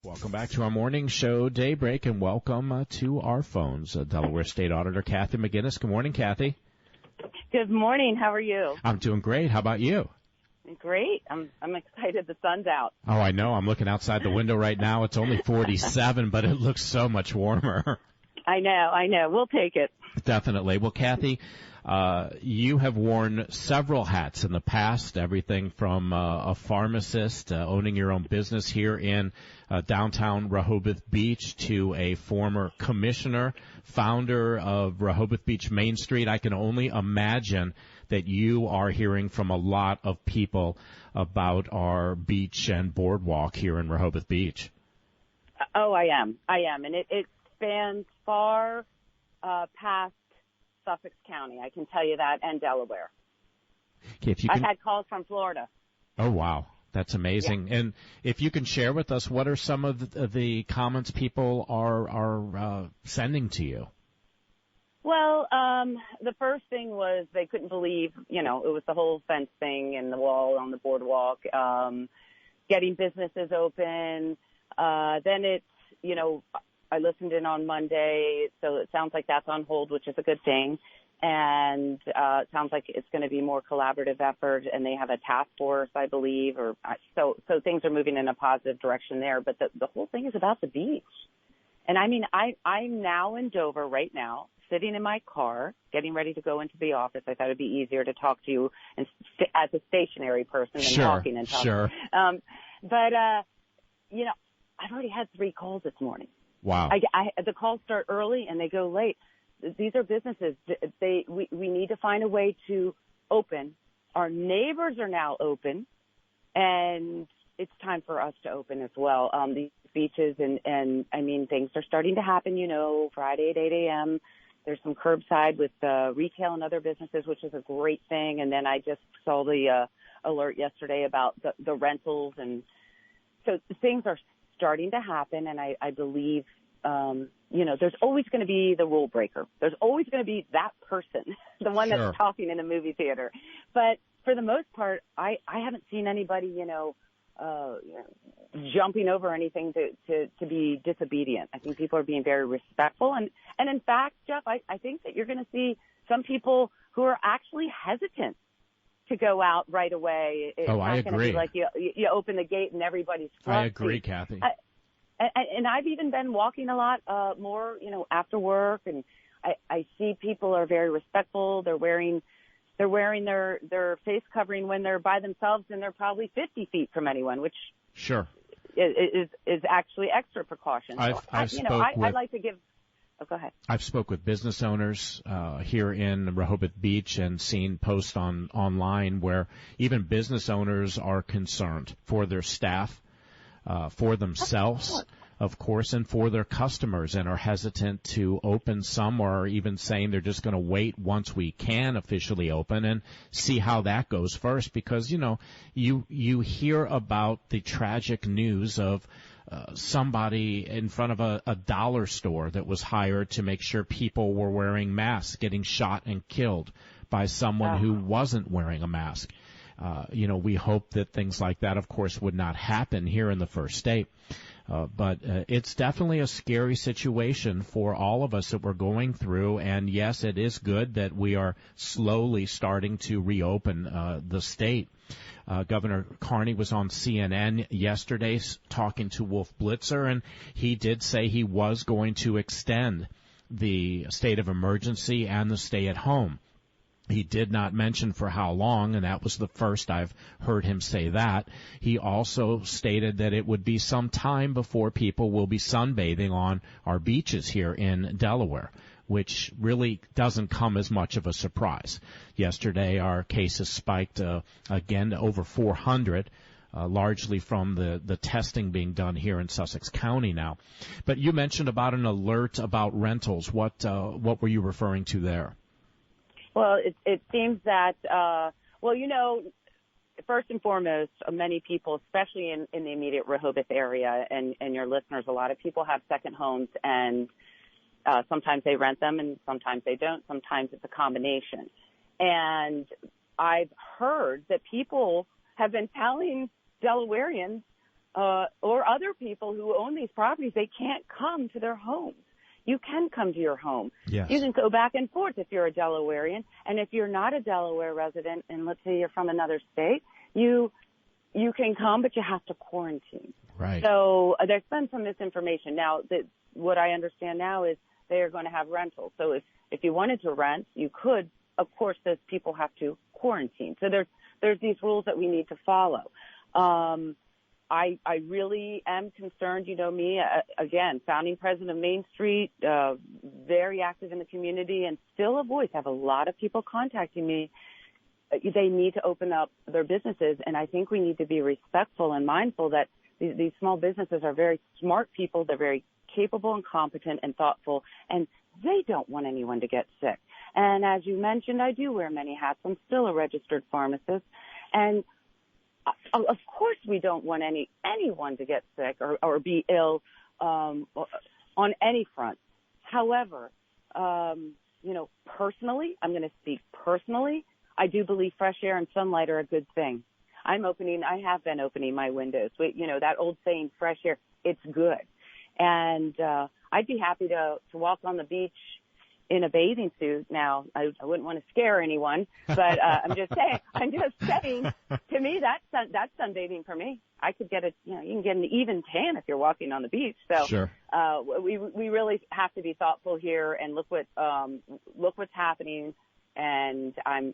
Welcome back to our morning show, Daybreak, and welcome to our phones. Delaware State Auditor Kathy McGuiness. Good morning, Kathy. Good morning. How are you? I'm doing great. How about you? Great. I'm excited the sun's out. Oh, I know. I'm looking outside the window right now. It's only 47, but it looks so much warmer. I know. We'll take it. Definitely. Well, Kathy, you have worn several hats in the past, everything from a pharmacist, owning your own business here in downtown Rehoboth Beach, to a former commissioner, founder of Rehoboth Beach Main Street. I can only imagine that you are hearing from a lot of people about our beach and boardwalk here in Rehoboth Beach. Oh, I am. And it spans far past Sussex County, I can tell you that, and Delaware. Okay, if you can... I had calls from Florida. Oh, wow. That's amazing. Yeah. And if you can share with us, what are some of the comments people are sending to you? Well, the first thing was they couldn't believe, it was the whole fence thing and the wall on the boardwalk, getting businesses open. Then it's, I listened in on Monday, so it sounds like that's on hold, which is a good thing. And it sounds like it's going to be more collaborative effort, and they have a task force, I believe. So things are moving in a positive direction there. But the whole thing is about the beach. And, I mean, I'm now in Dover right now, sitting in my car, getting ready to go into the office. I thought it would be easier to talk to you as a stationary person than walking and talking. Sure. But I've already had 3 calls this morning. Wow. The calls start early and they go late. These are businesses. We need to find a way to open. Our neighbors are now open, and it's time for us to open as well. These beaches and I mean, things are starting to happen, Friday at 8 a.m. There's some curbside with retail and other businesses, which is a great thing. And then I just saw the alert yesterday about the rentals. And so things are starting to happen, and I believe, there's always going to be the rule breaker. There's always going to be that person, the one Sure. that's talking in the movie theater. But for the most part, I haven't seen anybody, jumping over anything to be disobedient. I think people are being very respectful. And in fact, Jeff, I think that you're going to see some people who are actually hesitant to go out right away. It's I agree. Going to be like you open the gate and everybody's fluffy. I agree, Kathy. And I've even been walking a lot more, after work, and I see people are very respectful. They're wearing their face covering when they're by themselves, and they're probably 50 feet from anyone, which Sure is actually extra precaution. I'd like to give. Oh, go ahead. I've spoke with business owners here in Rehoboth Beach and seen posts online where even business owners are concerned for their staff, for themselves, of course, and for their customers, and are hesitant to open. Some are even saying they're just going to wait once we can officially open and see how that goes first, because, you hear about the tragic news of somebody in front of a dollar store that was hired to make sure people were wearing masks getting shot and killed by someone who wasn't wearing a mask. We hope that things like that, of course, would not happen here in the first state. But it's definitely a scary situation for all of us that we're going through. And, yes, it is good that we are slowly starting to reopen the state. Governor Carney was on CNN yesterday talking to Wolf Blitzer, and he did say he was going to extend the state of emergency and the stay at home. He did not mention for how long, and that was the first I've heard him say that. He also stated that it would be some time before people will be sunbathing on our beaches here in Delaware, which really doesn't come as much of a surprise. Yesterday, our cases spiked again to over 400, largely from the testing being done here in Sussex County now. But you mentioned about an alert about rentals. What were you referring to there? Well, it seems that, first and foremost, many people, especially in the immediate Rehoboth area and your listeners, a lot of people have second homes, and sometimes they rent them and sometimes they don't. Sometimes it's a combination. And I've heard that people have been telling Delawareans or other people who own these properties, they can't come to their homes. You can come to your home. Yes. You can go back and forth if you're a Delawarean. And if you're not a Delaware resident, and let's say you're from another state, you can come, but you have to quarantine. Right. So there's been some misinformation. Now, what I understand now is they are going to have rentals. So if you wanted to rent, you could. Of course, those people have to quarantine. So there's these rules that we need to follow. I really am concerned. You know me, again, founding president of Main Street, very active in the community, and still a voice. I have a lot of people contacting me. They need to open up their businesses, and I think we need to be respectful and mindful that these small businesses are very smart people. They're very capable and competent and thoughtful, and they don't want anyone to get sick. And as you mentioned, I do wear many hats. I'm still a registered pharmacist, and of course, we don't want anyone to get sick or be ill on any front. However, personally, I'm going to speak personally. I do believe fresh air and sunlight are a good thing. I have been opening my windows. That old saying, fresh air, it's good. And I'd be happy to walk on the beach in a bathing suit. Now, I wouldn't want to scare anyone, but I'm just saying, to me, that's sunbathing for me. I could get you can get an even tan if you're walking on the beach. So, sure. We really have to be thoughtful here and look what's happening. And I'm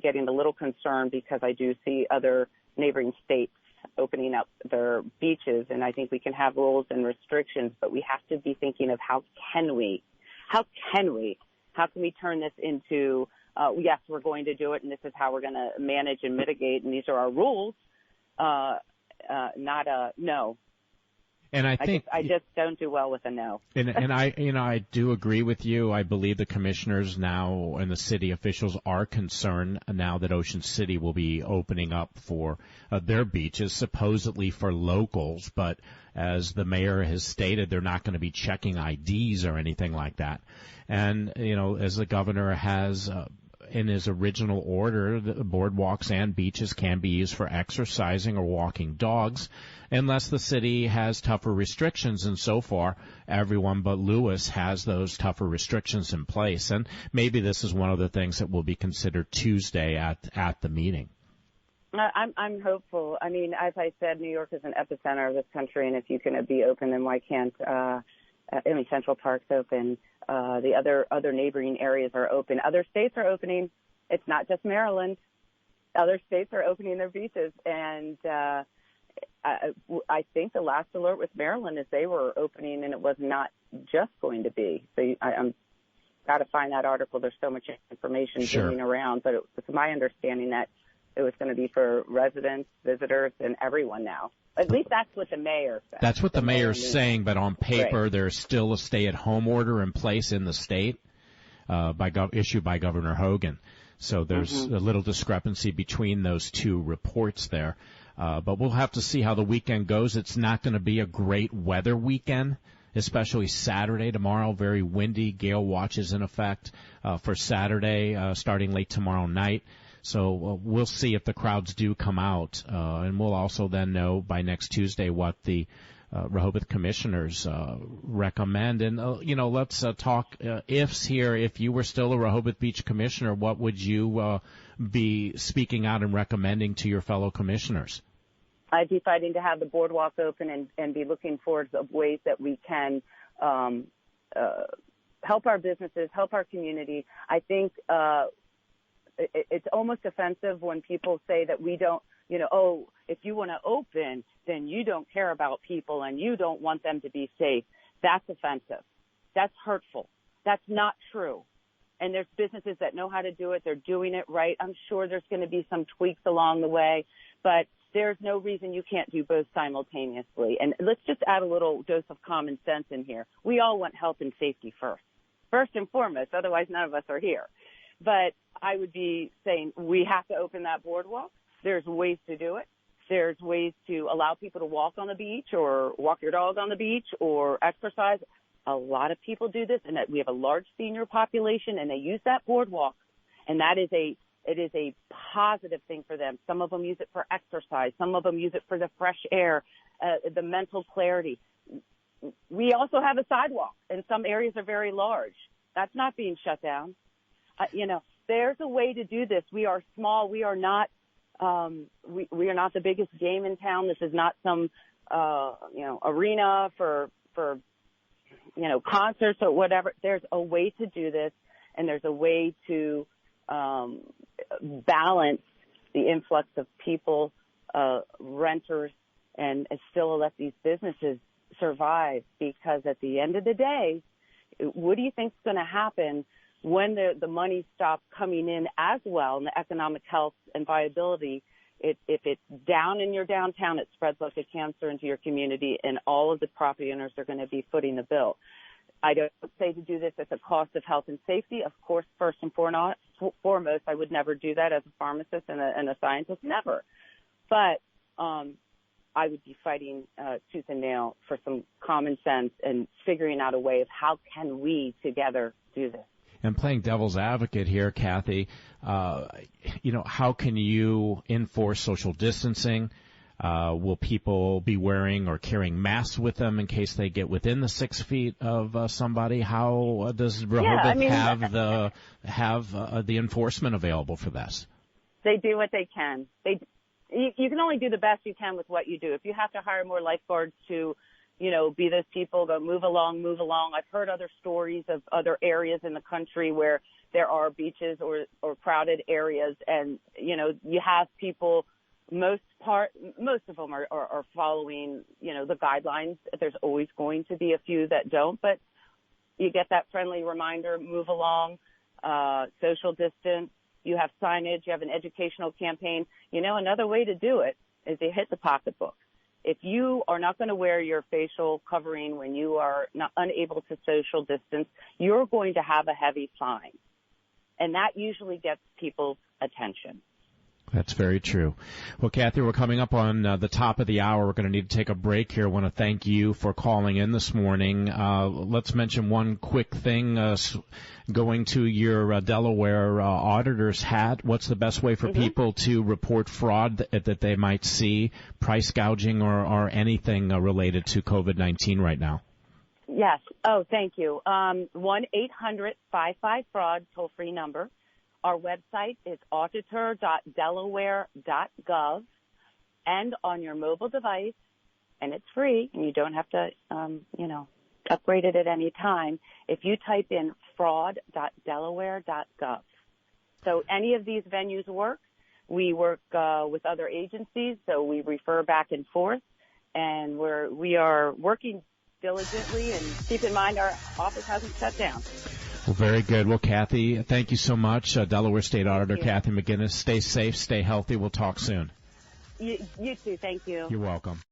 getting a little concerned because I do see other neighboring states opening up their beaches, and I think we can have rules and restrictions, but we have to be thinking of how can we turn this into, yes, we're going to do it, and this is how we're going to manage and mitigate, and these are our rules, not a no. And I think I just don't do well with a no. And I do agree with you. I believe the commissioners now and the city officials are concerned now that Ocean City will be opening up for their beaches, supposedly for locals. But as the mayor has stated, they're not going to be checking IDs or anything like that. And, as the governor has in his original order, the boardwalks and beaches can be used for exercising or walking dogs unless the city has tougher restrictions. And so far, everyone but Lewis has those tougher restrictions in place. And maybe this is one of the things that will be considered Tuesday at the meeting. I'm hopeful. I mean, as I said, New York is an epicenter of this country, and if you can be open, then why can't Central Park's open? The other neighboring areas are open. Other states are opening. It's not just Maryland. Other states are opening their beaches, and I think the last alert with Maryland is they were opening, and it was not just going to be. So I'm got to find that article. There's so much information moving around, but it's my understanding that it was going to be for residents, visitors, and everyone now. At least that's what the mayor said. That's what the mayor's saying, but on paper, right, there's still a stay-at-home order in place in the state issued by Governor Hogan. So there's a little discrepancy between those two reports there. But we'll have to see how the weekend goes. It's not going to be a great weather weekend, especially Saturday. Tomorrow, very windy. Gale watches in effect for Saturday, starting late tomorrow night. So we'll see if the crowds do come out, and we'll also then know by next Tuesday what the Rehoboth commissioners recommend. And, let's talk ifs here. If you were still a Rehoboth Beach commissioner, what would you be speaking out and recommending to your fellow commissioners? I'd be fighting to have the boardwalk open and be looking forward to ways that we can help our businesses, help our community. I think it's almost offensive when people say that we don't, if you want to open, then you don't care about people and you don't want them to be safe. That's offensive. That's hurtful. That's not true. And there's businesses that know how to do it. They're doing it right. I'm sure there's going to be some tweaks along the way, but there's no reason you can't do both simultaneously. And let's just add a little dose of common sense in here. We all want health and safety first and foremost. Otherwise, none of us are here. But I would be saying we have to open that boardwalk. There's ways to do it. There's ways to allow people to walk on the beach or walk your dog on the beach or exercise. A lot of people do this, and that we have a large senior population, and they use that boardwalk, and it is a positive thing for them. Some of them use it for exercise. Some of them use it for the fresh air. the mental clarity. We also have a sidewalk, and some areas are very large. That's not being shut down. There's a way to do this. We are small. We are not. We are not the biggest game in town. This is not some arena for concerts or whatever. There's a way to do this, and there's a way to balance the influx of people, renters, and still let these businesses survive. Because at the end of the day, what do you think is going to happen when the money stops coming in as well, and the economic health and viability? If it's down in your downtown, it spreads like a cancer into your community, and all of the property owners are going to be footing the bill. I don't say to do this at the cost of health and safety. Of course, first and foremost, I would never do that as a pharmacist and a scientist, never. But I would be fighting tooth and nail for some common sense and figuring out a way of how can we together do this. And playing devil's advocate here, Kathy, how can you enforce social distancing? Will people be wearing or carrying masks with them in case they get within the 6 feet of somebody? How does Rehoboth have the enforcement available for this? They do what they can. You can only do the best you can with what you do. If you have to hire more lifeguards to be those people that move along. I've heard other stories of other areas in the country where there are beaches or crowded areas, and, you have people, most of them are following, the guidelines. There's always going to be a few that don't, but you get that friendly reminder, move along, social distance. You have signage, you have an educational campaign. Another way to do it is to hit the pocketbook. If you are not going to wear your facial covering when you are unable to social distance, you're going to have a heavy fine. And that usually gets people's attention. That's very true. Well, Kathy, we're coming up on the top of the hour. We're going to need to take a break here. I want to thank you for calling in this morning. Let's mention one quick thing. Going to your Delaware auditor's hat, what's the best way for people to report fraud that they might see, price gouging or anything related to COVID-19 right now? Yes. Oh, thank you. 1-800-55-FRAUD, toll-free number. Our website is auditor.delaware.gov, and on your mobile device, and it's free, and you don't have to, upgrade it at any time, if you type in fraud.delaware.gov. So any of these venues work. We work with other agencies, so we refer back and forth, and we are working diligently, and keep in mind our office hasn't shut down. Well, very good. Well, Kathy, thank you so much. Delaware State Auditor Kathy McGuiness. Stay safe, stay healthy. We'll talk soon. You too. Thank you. You're welcome.